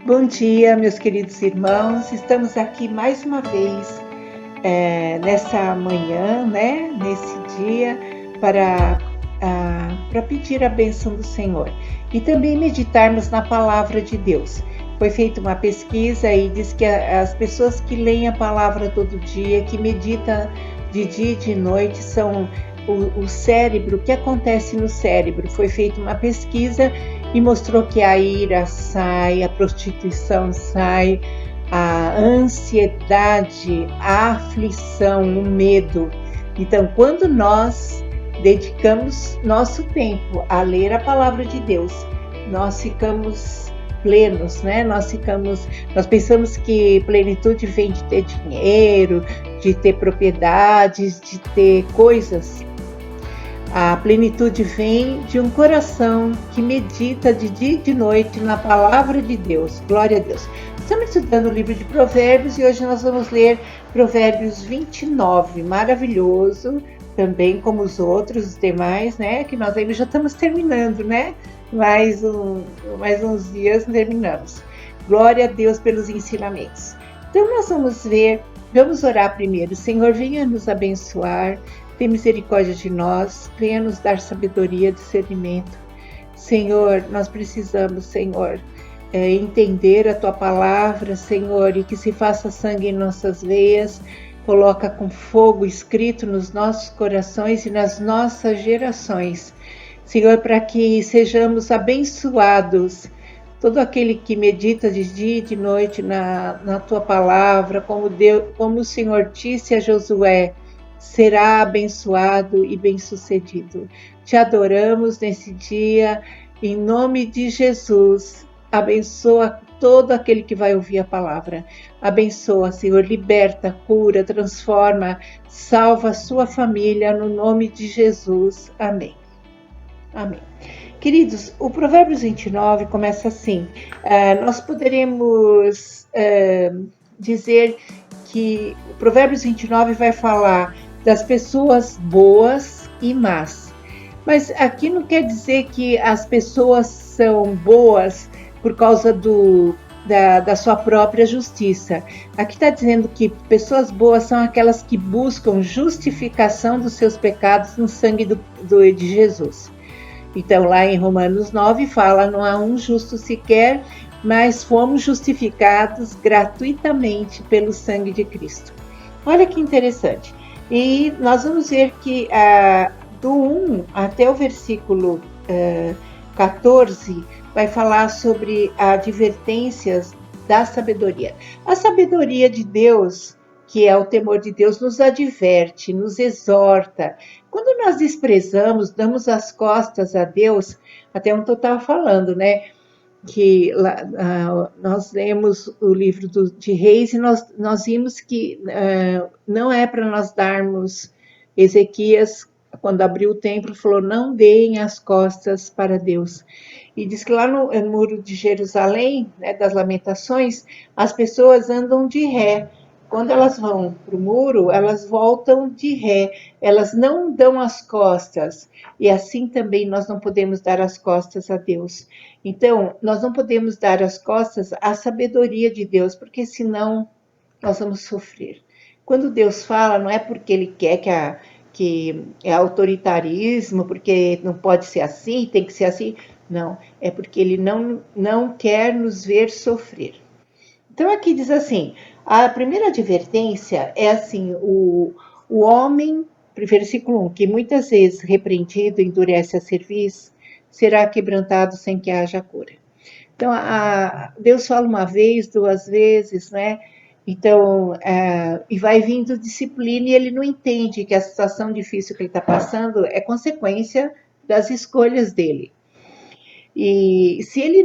Bom dia, meus queridos irmãos. Estamos aqui mais uma vez nessa manhã, né? Nesse dia, para pedir a bênção do Senhor e também meditarmos na palavra de Deus. Foi feita uma pesquisa e diz que as pessoas que leem a palavra todo dia, que meditam de dia e de noite, são o cérebro, o que acontece no cérebro. Foi feita uma pesquisa e mostrou que a ira sai, a prostituição sai, a ansiedade, a aflição, o medo. Então, quando nós dedicamos nosso tempo a ler a palavra de Deus, nós ficamos plenos, né? Nós pensamos que plenitude vem de ter dinheiro, de ter propriedades, de ter coisas. A plenitude vem de um coração que medita de dia e de noite na palavra de Deus. Glória a Deus. Estamos estudando o livro de Provérbios e hoje nós vamos ler Provérbios 29. Maravilhoso, também como os demais, né? Que nós ainda já estamos terminando, né? Mais uns dias terminamos. Glória a Deus pelos ensinamentos. Então nós vamos orar primeiro. Senhor, venha nos abençoar. Tem misericórdia de nós, venha nos dar sabedoria, discernimento. Senhor, nós precisamos, Senhor, entender a Tua palavra, Senhor, e que se faça sangue em nossas veias, coloca com fogo escrito nos nossos corações e nas nossas gerações. Senhor, para que sejamos abençoados, todo aquele que medita de dia e de noite na Tua palavra, como o Senhor disse a Josué, será abençoado e bem-sucedido. Te adoramos nesse dia, em nome de Jesus. Abençoa todo aquele que vai ouvir a palavra. Abençoa, Senhor, liberta, cura, transforma, salva a sua família, no nome de Jesus. Amém. Amém. Queridos, o Provérbios 29 começa assim. Nós poderemos dizer que o Provérbios 29 vai falar das pessoas boas e más. Mas aqui não quer dizer que as pessoas são boas por causa da sua própria justiça. Aqui está dizendo que pessoas boas são aquelas que buscam justificação dos seus pecados no sangue de Jesus. Então, lá em Romanos 9 fala, não há um justo sequer, mas fomos justificados gratuitamente pelo sangue de Cristo. Olha que interessante. E nós vamos ver que do 1 até o versículo 14 vai falar sobre advertências da sabedoria. A sabedoria de Deus, que é o temor de Deus, nos adverte, nos exorta. Quando nós desprezamos, damos as costas a Deus, até onde eu estava falando, né? Que nós lemos o livro de Reis e nós vimos que não é para nós darmos. Ezequias, quando abriu o templo, falou, não deem as costas para Deus. E diz que lá no muro de Jerusalém, né, das Lamentações, as pessoas andam de ré. Quando elas vão para o muro, elas voltam de ré, elas não dão as costas. E assim também nós não podemos dar as costas a Deus. Então, nós não podemos dar as costas à sabedoria de Deus, porque senão nós vamos sofrer. Quando Deus fala, não é porque Ele quer que é autoritarismo, porque não pode ser assim, tem que ser assim. Não, é porque Ele não quer nos ver sofrer. Então, aqui diz assim, a primeira advertência é assim, o homem, versículo 1, que muitas vezes repreendido endurece a cerviz, será quebrantado sem que haja cura. Então, Deus fala uma vez, duas vezes, né? Então, e vai vindo disciplina e ele não entende que a situação difícil que ele está passando é consequência das escolhas dele. E se ele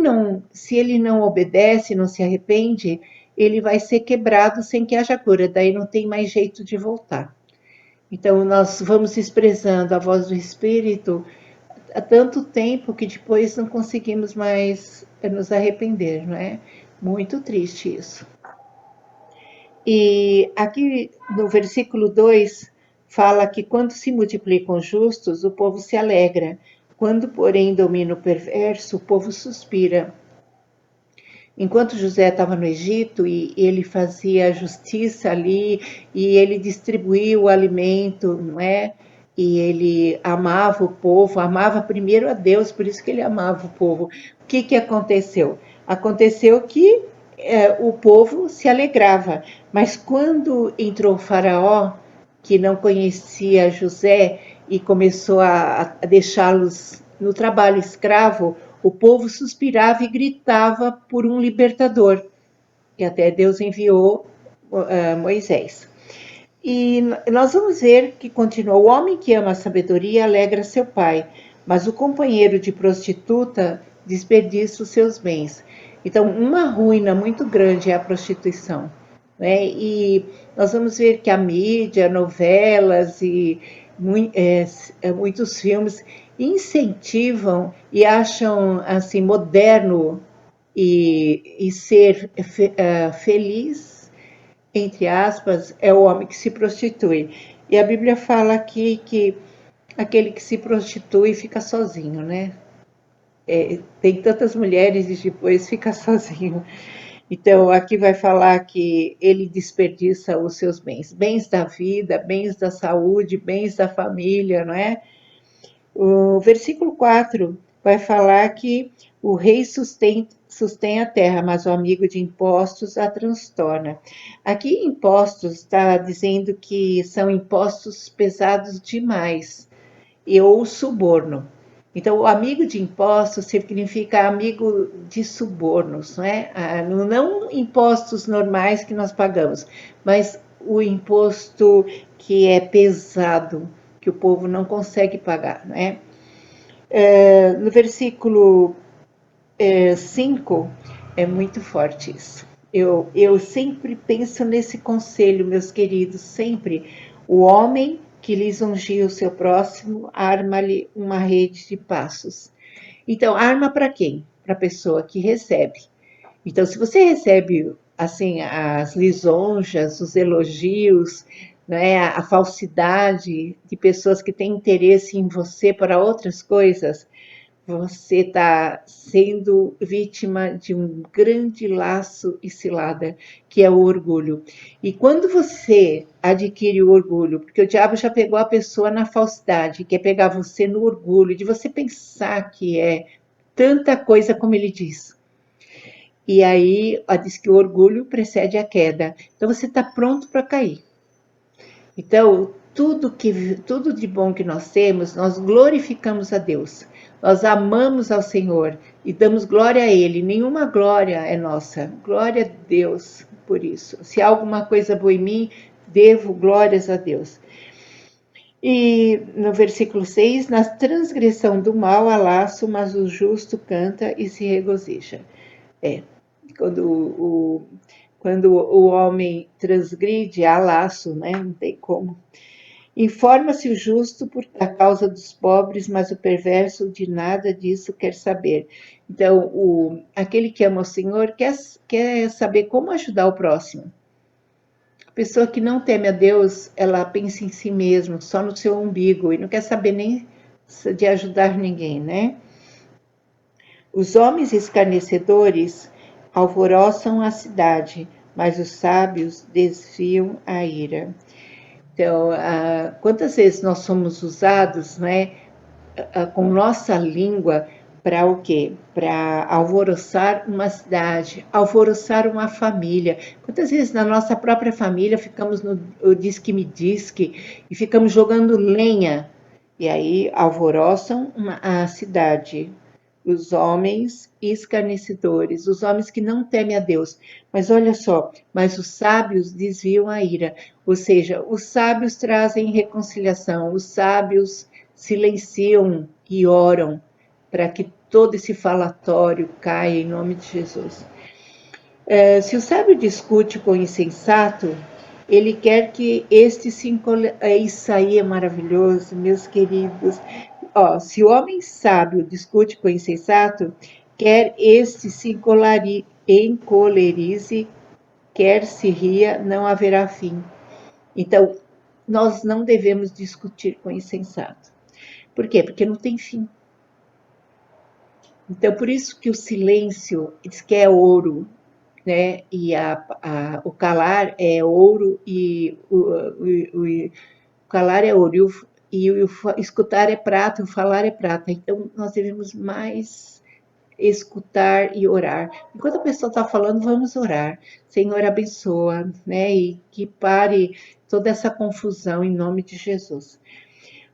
não obedece, não se arrepende, ele vai ser quebrado sem que haja cura, daí não tem mais jeito de voltar. Então, nós vamos expressando a voz do Espírito há tanto tempo que depois não conseguimos mais nos arrepender, não é? Muito triste isso. E aqui no versículo 2 fala que quando se multiplicam os justos, o povo se alegra. Quando, porém, domina o perverso, o povo suspira. enquanto José estava no Egito e ele fazia justiça ali e ele distribuía o alimento, não é? E ele amava o povo, amava primeiro a Deus, por isso que ele amava o povo. O que que aconteceu? Aconteceu que o povo se alegrava, mas quando entrou o faraó, que não conhecia José e começou a deixá-los no trabalho escravo, o povo suspirava e gritava por um libertador, e até Deus enviou Moisés. E nós vamos ver que continua: o homem que ama a sabedoria alegra seu pai, mas o companheiro de prostituta desperdiça os seus bens. Então, uma ruína muito grande é a prostituição. Né? E nós vamos ver que a mídia, novelas e muitos filmes incentivam e acham assim moderno e ser feliz, entre aspas, é o homem que se prostitui. E a Bíblia fala aqui que aquele que se prostitui fica sozinho, né? Tem tantas mulheres e depois fica sozinho. Então, aqui vai falar que ele desperdiça os seus bens, bens da vida, bens da saúde, bens da família, não é? O versículo 4 vai falar que o rei sustém a terra, mas o amigo de impostos a transtorna. Aqui, impostos está dizendo que são impostos pesados demais, ou suborno. Então, o amigo de impostos significa amigo de subornos, não é? Não impostos normais que nós pagamos, mas o imposto que é pesado, que o povo não consegue pagar, não é? No versículo 5, é muito forte isso. Eu sempre penso nesse conselho, meus queridos, sempre. O homem que lisonjeia o seu próximo, arma-lhe uma rede de passos. Então, arma para quem? Para a pessoa que recebe. Então, se você recebe assim as lisonjas, os elogios, né, a falsidade de pessoas que têm interesse em você para outras coisas, você está sendo vítima de um grande laço e cilada, que é o orgulho. E quando você adquire o orgulho, porque o diabo já pegou a pessoa na falsidade, quer pegar você no orgulho, de você pensar que é tanta coisa como ele diz. E aí, diz que o orgulho precede a queda. Então, você está pronto para cair. Então, tudo de bom que nós temos, nós glorificamos a Deus. Nós amamos ao Senhor e damos glória a Ele. Nenhuma glória é nossa. Glória a Deus por isso. Se há alguma coisa boa em mim, devo glórias a Deus. E no versículo 6, na transgressão do mal há laço, mas o justo canta e se regozija. Quando o homem transgride, há laço, né? Não tem como. Informa-se o justo por a causa dos pobres, mas o perverso de nada disso quer saber. Então, aquele que ama o Senhor quer saber como ajudar o próximo. A pessoa que não teme a Deus, ela pensa em si mesma, só no seu umbigo, e não quer saber nem de ajudar ninguém, né? Os homens escarnecedores alvoroçam a cidade, mas os sábios desviam a ira. Então, quantas vezes nós somos usados, né, com nossa língua para o quê? Para alvoroçar uma cidade, alvoroçar uma família. Quantas vezes na nossa própria família ficamos no diz-que-me diz-que e ficamos jogando lenha, e aí alvoroçam a cidade. Os homens escarnecedores, os homens que não temem a Deus. Mas olha só, mas os sábios desviam a ira. Ou seja, os sábios trazem reconciliação, os sábios silenciam e oram para que todo esse falatório caia em nome de Jesus. Se o sábio discute com o insensato, ele quer que este se encole... Isso aí é maravilhoso, meus queridos. Se o homem sábio discute com o insensato, quer este se encolerize, quer se ria, não haverá fim. Então, nós não devemos discutir com o insensato. Por quê? Porque não tem fim. Então, por isso que o silêncio diz que é ouro, né? E o calar é ouro e o calar é ouro e o escutar é prata, o falar é prata. Então, nós devemos mais escutar e orar. Enquanto a pessoa está falando, vamos orar. Senhor, abençoa, né? E que pare toda essa confusão em nome de Jesus.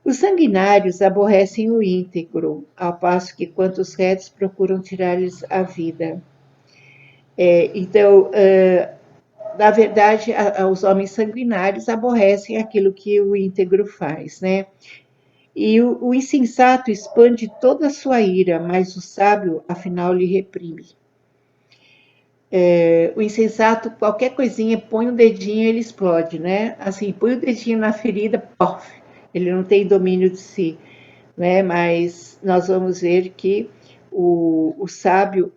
Os sanguinários aborrecem o íntegro, ao passo que quantos retos procuram tirar-lhes a vida. Então, na verdade, os homens sanguinários aborrecem aquilo que o íntegro faz, né? E o insensato expande toda a sua ira, mas o sábio, afinal, lhe reprime. O insensato, qualquer coisinha, põe um dedinho, ele explode, né? Assim, põe o dedinho na ferida, pof, ele não tem domínio de si, né? Mas nós vamos ver que o sábio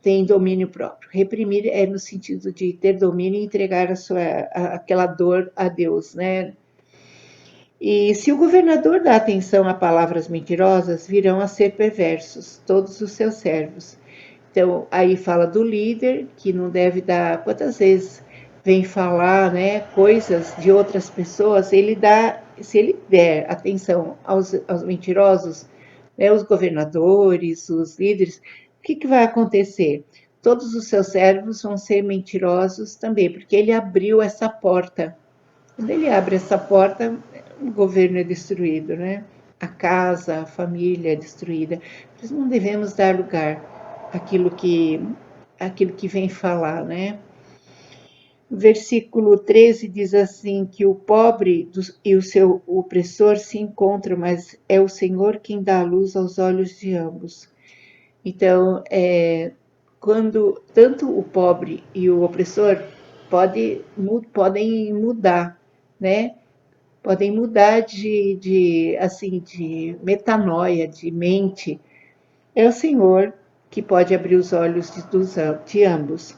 tem domínio próprio. Reprimir é no sentido de ter domínio e entregar aquela dor a Deus, né? E se o governador dá atenção a palavras mentirosas, virão a ser perversos todos os seus servos. Então, aí fala do líder, que não deve dar. Quantas vezes vem falar, né, coisas de outras pessoas, ele dá, se ele der atenção aos mentirosos, né, os governadores, os líderes, o que vai acontecer? Todos os seus servos vão ser mentirosos também, porque ele abriu essa porta. Quando ele abre essa porta, o governo é destruído, né? A casa, a família é destruída. Nós não devemos dar lugar àquilo que vem falar, né? O versículo 13 diz assim, que o pobre e o seu opressor se encontram, mas é o Senhor quem dá a luz aos olhos de ambos. Então, quando tanto o pobre e o opressor podem mudar, né? Podem mudar de metanoia, de mente. É o Senhor que pode abrir os olhos de ambos.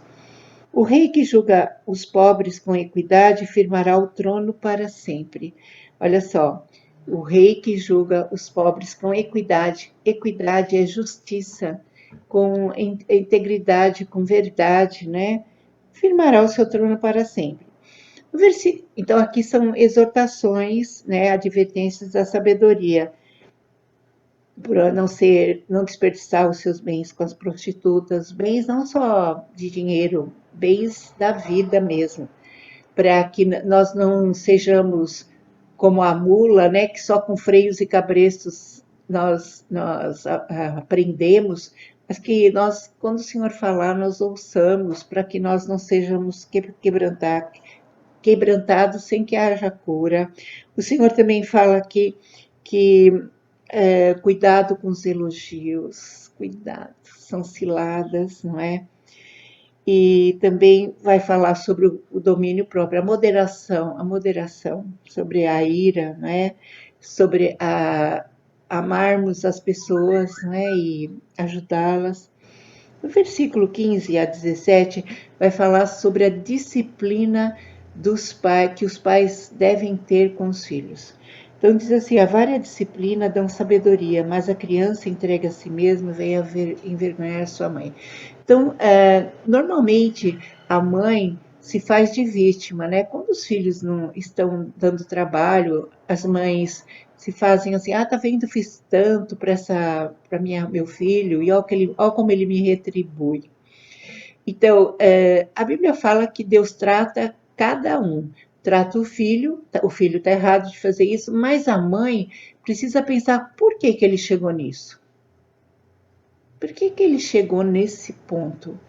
O rei que julga os pobres com equidade firmará o trono para sempre. Olha só, o rei que julga os pobres com equidade. Equidade é justiça, com integridade, com verdade, né? Firmará o seu trono para sempre. Então, aqui são exortações, né, advertências da sabedoria, para não desperdiçar os seus bens com as prostitutas, bens não só de dinheiro, bens da vida mesmo, para que nós não sejamos como a mula, né, que só com freios e cabrestos nós aprendemos, mas que nós, quando o Senhor falar, nós ouçamos, para que nós não sejamos quebrantados sem que haja cura. O Senhor também fala aqui que cuidado com os elogios, cuidado, são ciladas, não é? E também vai falar sobre o domínio próprio, a moderação, sobre a ira, não é? Sobre amarmos as pessoas, não é? E ajudá-las. No versículo 15 a 17, vai falar sobre a disciplina dos pais, que os pais devem ter com os filhos. Então diz assim, a vária disciplina dão sabedoria, mas a criança entrega a si mesma, vem a envergonhar sua mãe. Então, normalmente, a mãe se faz de vítima, né? Quando os filhos não estão dando trabalho, as mães se fazem assim, tá vendo, fiz tanto para meu filho, e olha como ele me retribui. Então, a Bíblia fala que Deus trata cada um. Trata o filho está errado de fazer isso, mas a mãe precisa pensar por que ele chegou nisso. Por que ele chegou nesse ponto?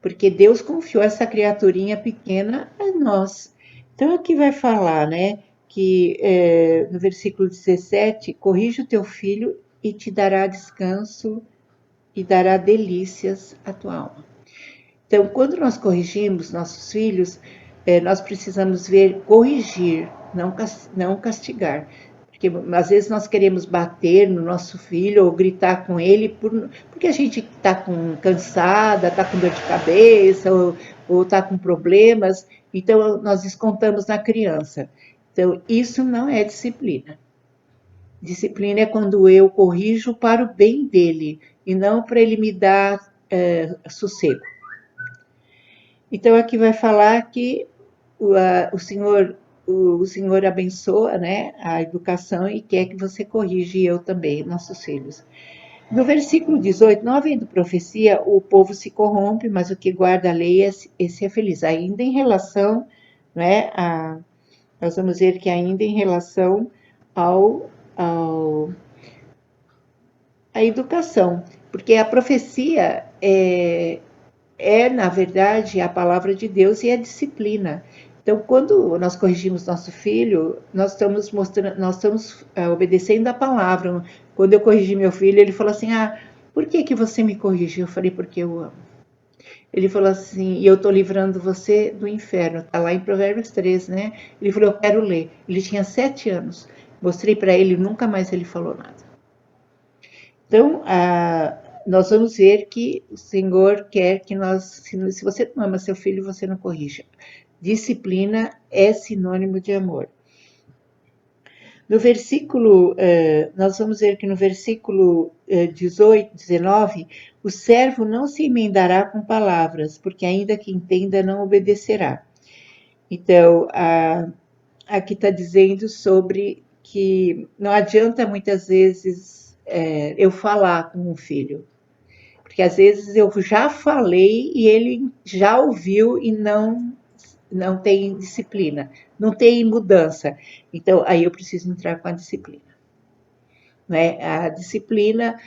Porque Deus confiou essa criaturinha pequena a nós. Então, aqui vai falar, né, que no versículo 17, corrija o teu filho e te dará descanso e dará delícias à tua alma. Então, quando nós corrigimos nossos filhos, nós precisamos corrigir, não castigar. Porque às vezes nós queremos bater no nosso filho ou gritar com ele porque a gente está cansada, está com dor de cabeça ou está com problemas, então nós descontamos na criança. Então, isso não é disciplina. Disciplina é quando eu corrijo para o bem dele. e não para ele me dar sossego. Então aqui vai falar que o Senhor abençoa, né, a educação e quer que você corrija, e eu também, nossos filhos. No versículo 18, não havendo profecia, o povo se corrompe, mas o que guarda a lei, esse é feliz. Ainda em relação, né, nós vamos ver que ainda em relação à educação, porque a profecia na verdade, a palavra de Deus e a disciplina. Então, quando nós corrigimos nosso filho, nós estamos obedecendo a palavra. Quando eu corrigi meu filho, ele falou assim: por que você me corrigiu? Eu falei: porque eu amo. Ele falou assim: e eu estou livrando você do inferno. Está lá em Provérbios 3, né? Ele falou: eu quero ler. Ele tinha 7 anos. Mostrei para ele, nunca mais ele falou nada. Então, nós vamos ver que o Senhor quer que se você não ama seu filho, você não corrija. Disciplina é sinônimo de amor. No versículo, nós vamos ver que no versículo 18, 19, o servo não se emendará com palavras, porque ainda que entenda, não obedecerá. Então, aqui está dizendo sobre que não adianta muitas vezes eu falar com o filho, porque às vezes eu já falei e ele já ouviu e não tem disciplina, não tem mudança. Então, aí eu preciso entrar com a disciplina. Né? A disciplina,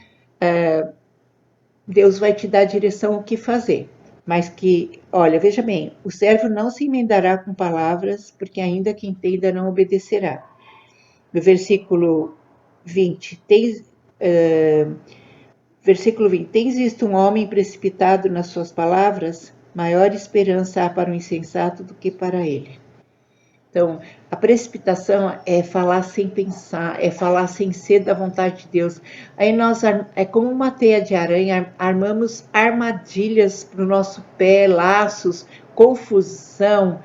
Deus vai te dar a direção o que fazer. Mas que, olha, veja bem, o servo não se emendará com palavras, porque ainda que entenda, não obedecerá. No versículo 20, versículo 20, tens visto um homem precipitado nas suas palavras? Maior esperança há para o insensato do que para ele. Então, a precipitação é falar sem pensar, é falar sem ser da vontade de Deus. Aí nós, é como uma teia de aranha, armamos armadilhas para o nosso pé, laços, confusão.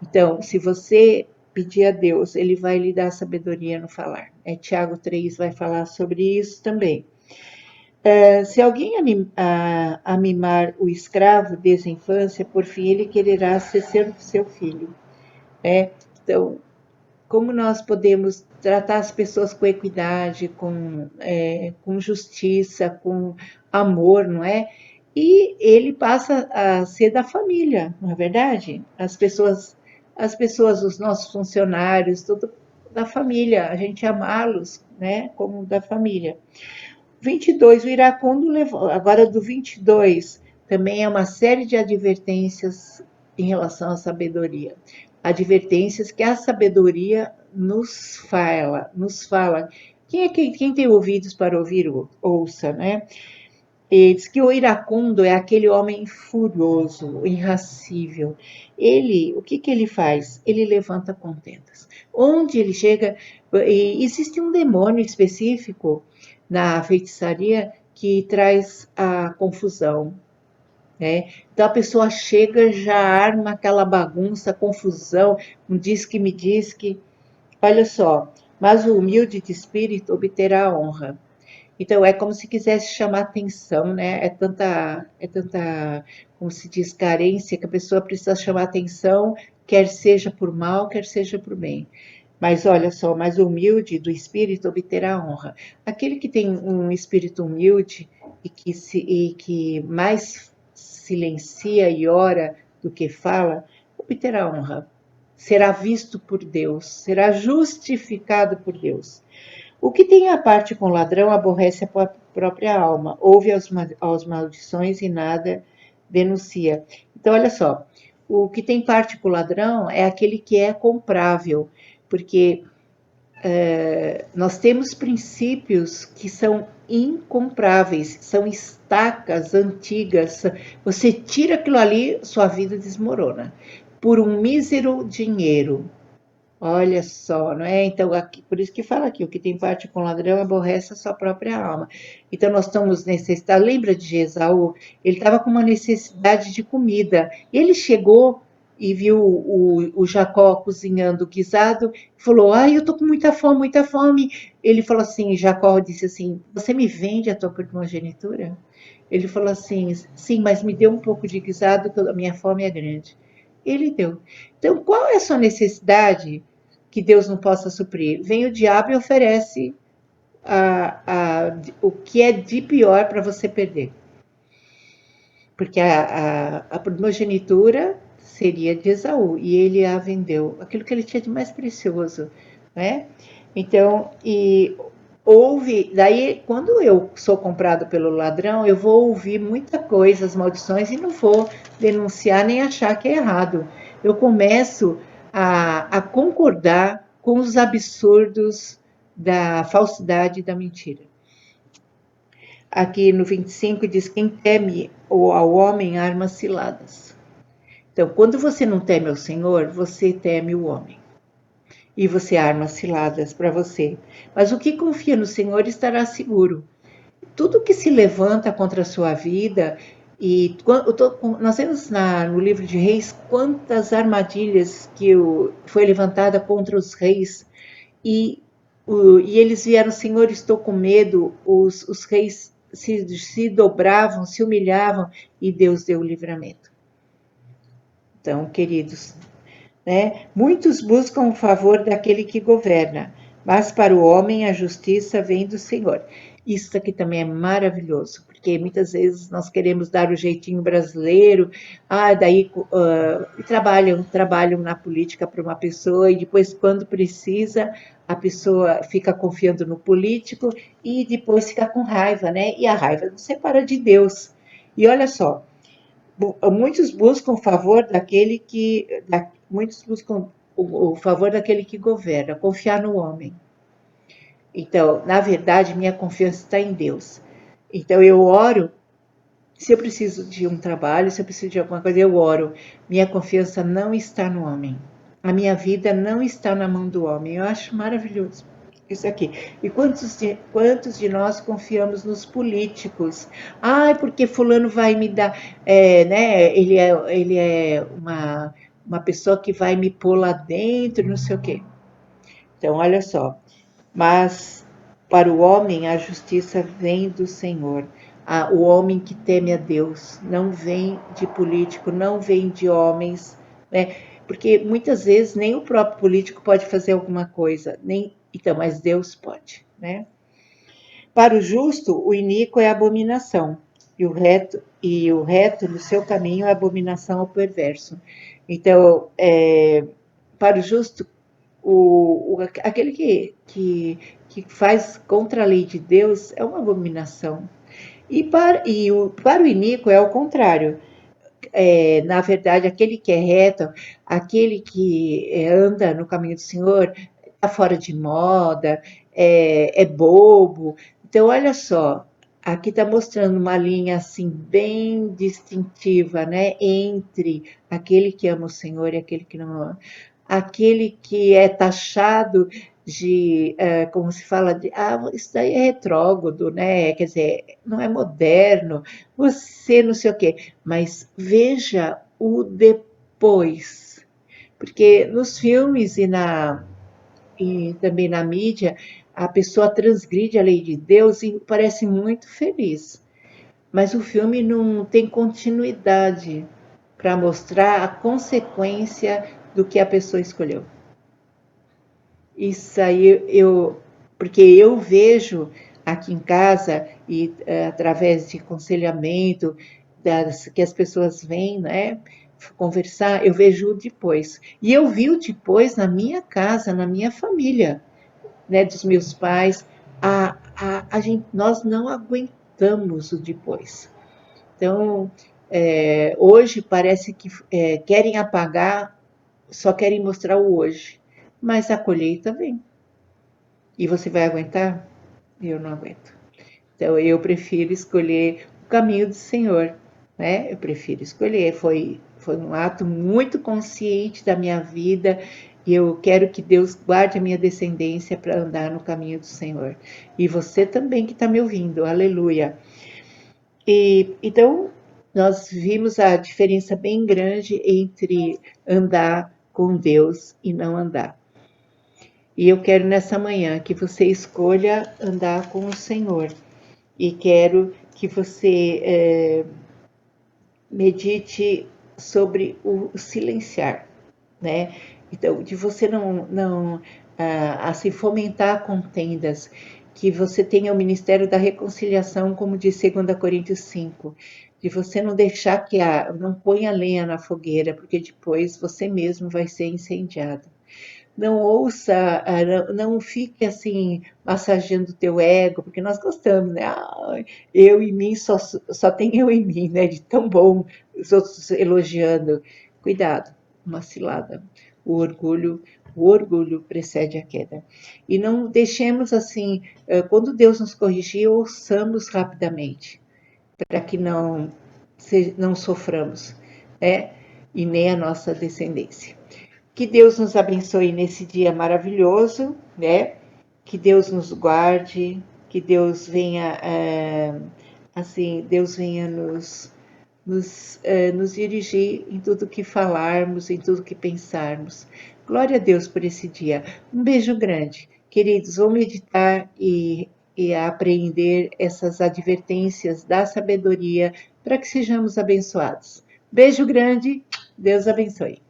Então, se você pedir a Deus, Ele vai lhe dar sabedoria no falar. Tiago 3 vai falar sobre isso também. Se alguém mimar o escravo desde a infância, por fim ele quererá ser seu filho. Então, como nós podemos tratar as pessoas com equidade, com justiça, com amor, não é? E ele passa a ser da família, não é verdade? As pessoas, os nossos funcionários, tudo da família, a gente amá-los, né? Como da família. 22, o iracundo levou, agora do 22, também é uma série de advertências em relação à sabedoria. Advertências que a sabedoria nos fala. Quem tem ouvidos para ouvir, ouça, né? Ele diz que o iracundo é aquele homem furioso, irracível. O que ele faz? Ele levanta contendas. Onde ele chega, existe um demônio específico na feitiçaria que traz a confusão. Né? Então a pessoa chega, já arma aquela bagunça, confusão, um diz que me diz que. Olha só, mas o humilde de espírito obterá a honra. Então é como se quisesse chamar atenção, né? É tanta, como se diz, carência, que a pessoa precisa chamar atenção, quer seja por mal, quer seja por bem. Mas olha só, mais humilde do espírito obterá a honra. Aquele que tem um espírito humilde e que mais silencia e ora do que fala, obterá honra. Será visto por Deus, será justificado por Deus. O que tem a parte com o ladrão aborrece a própria alma, ouve as maldições e nada denuncia. Então, olha só, o que tem parte com o ladrão é aquele que é comprável, porque nós temos princípios que são incompráveis, são estacas antigas. Você tira aquilo ali, sua vida desmorona. Por um mísero dinheiro. Olha só, não é? Então, aqui, por isso que fala aqui, o que tem parte com ladrão aborrece a sua própria alma. Então, nós estamos necessitados. Lembra de Esaú? Ele estava com uma necessidade de comida. E ele chegou e viu o Jacó cozinhando guisado, falou, eu tô com muita fome, muita fome. Ele falou assim, Jacó disse assim, você me vende a tua primogenitura? Ele falou assim, sim, mas me dê um pouco de guisado, que a minha fome é grande. Ele deu. Então, qual é a sua necessidade que Deus não possa suprir? Vem o diabo e oferece o que é de pior para você perder. Porque a primogenitura seria de Esaú e ele a vendeu, aquilo que ele tinha de mais precioso, né? Então, daí quando eu sou comprado pelo ladrão, eu vou ouvir muita coisa, as maldições, e não vou denunciar nem achar que é errado. Eu começo a concordar com os absurdos da falsidade e da mentira. Aqui no 25 diz, quem teme ao homem armas ciladas. Então, quando você não teme ao Senhor, você teme o homem. E você arma ciladas para você. Mas o que confia no Senhor estará seguro. Tudo que se levanta contra a sua vida, e nós vemos no livro de Reis quantas armadilhas que foi levantada contra os reis, e eles vieram, Senhor, estou com medo, os reis se dobravam, se humilhavam, e Deus deu o livramento. Então, queridos, né, muitos buscam o favor daquele que governa, mas para o homem a justiça vem do Senhor. Isso aqui também é maravilhoso, porque muitas vezes nós queremos dar o jeitinho brasileiro, trabalham na política para uma pessoa, e depois, quando precisa, a pessoa fica confiando no político e depois fica com raiva, né? E a raiva não separa de Deus. E olha só, muitos buscam o favor daquele que governa, confiar no homem. Então, na verdade, minha confiança está em Deus. Então, eu oro, se eu preciso de um trabalho, se eu preciso de alguma coisa, eu oro. Minha confiança não está no homem. A minha vida não está na mão do homem. Eu acho maravilhoso isso aqui. E quantos de nós confiamos nos políticos? Porque fulano vai me dar, né? Ele é uma pessoa que vai me pôr lá dentro, não sei o quê. Então, olha só. Mas para o homem a justiça vem do Senhor. O homem que teme a Deus não vem de político, não vem de homens, né? Porque muitas vezes nem o próprio político pode fazer alguma coisa, mas Deus pode, né? Para o justo, o iníquo é abominação, e o reto no seu caminho é abominação ao perverso. Então, para o justo, aquele que faz contra a lei de Deus é uma abominação. E para o iníquo é o contrário. Na verdade, aquele que é reto, aquele que anda no caminho do Senhor, está fora de moda, é bobo. Então, olha só, aqui está mostrando uma linha assim bem distintiva, né, entre aquele que ama o Senhor e aquele que não ama. Aquele que é taxado de, como se fala, isso daí é retrógrado, né? Quer dizer, não é moderno, você não sei o quê. Mas veja o depois. Porque nos filmes e também na mídia, a pessoa transgride a lei de Deus e parece muito feliz. Mas o filme não tem continuidade para mostrar a consequência do que a pessoa escolheu. Isso aí porque eu vejo aqui em casa e através de aconselhamento que as pessoas vêm, né, conversar, eu vejo o depois. E eu vi o depois na minha casa, na minha família, né, dos meus pais. Nós não aguentamos o depois. Então, hoje parece que querem apagar, só querem mostrar o hoje. Mas a colheita vem. E você vai aguentar? Eu não aguento. Então, eu prefiro escolher o caminho do Senhor, né? Eu prefiro escolher. Foi um ato muito consciente da minha vida, e eu quero que Deus guarde a minha descendência para andar no caminho do Senhor. E você também que está me ouvindo, aleluia. Então, nós vimos a diferença bem grande entre andar com Deus e não andar. E eu quero nessa manhã que você escolha andar com o Senhor. E quero que você medite sobre o silenciar, né? Então, de você não assim, fomentar contendas, que você tenha o ministério da reconciliação, como diz 2 Coríntios 5, de você não deixar que não ponha lenha na fogueira, porque depois você mesmo vai ser incendiado. Não ouça, não fique assim, massageando o teu ego, porque nós gostamos, né? Eu em mim, só tem eu em mim, né? De tão bom, os outros elogiando. Cuidado, uma cilada. O orgulho precede a queda. E não deixemos assim, quando Deus nos corrigir, ouçamos rapidamente, para que não soframos, né? E nem a nossa descendência. Que Deus nos abençoe nesse dia maravilhoso, né? Que Deus nos guarde, que Deus venha, Deus venha nos dirigir em tudo que falarmos, em tudo que pensarmos. Glória a Deus por esse dia. Um beijo grande. Queridos, vou meditar e aprender essas advertências da sabedoria para que sejamos abençoados. Beijo grande, Deus abençoe.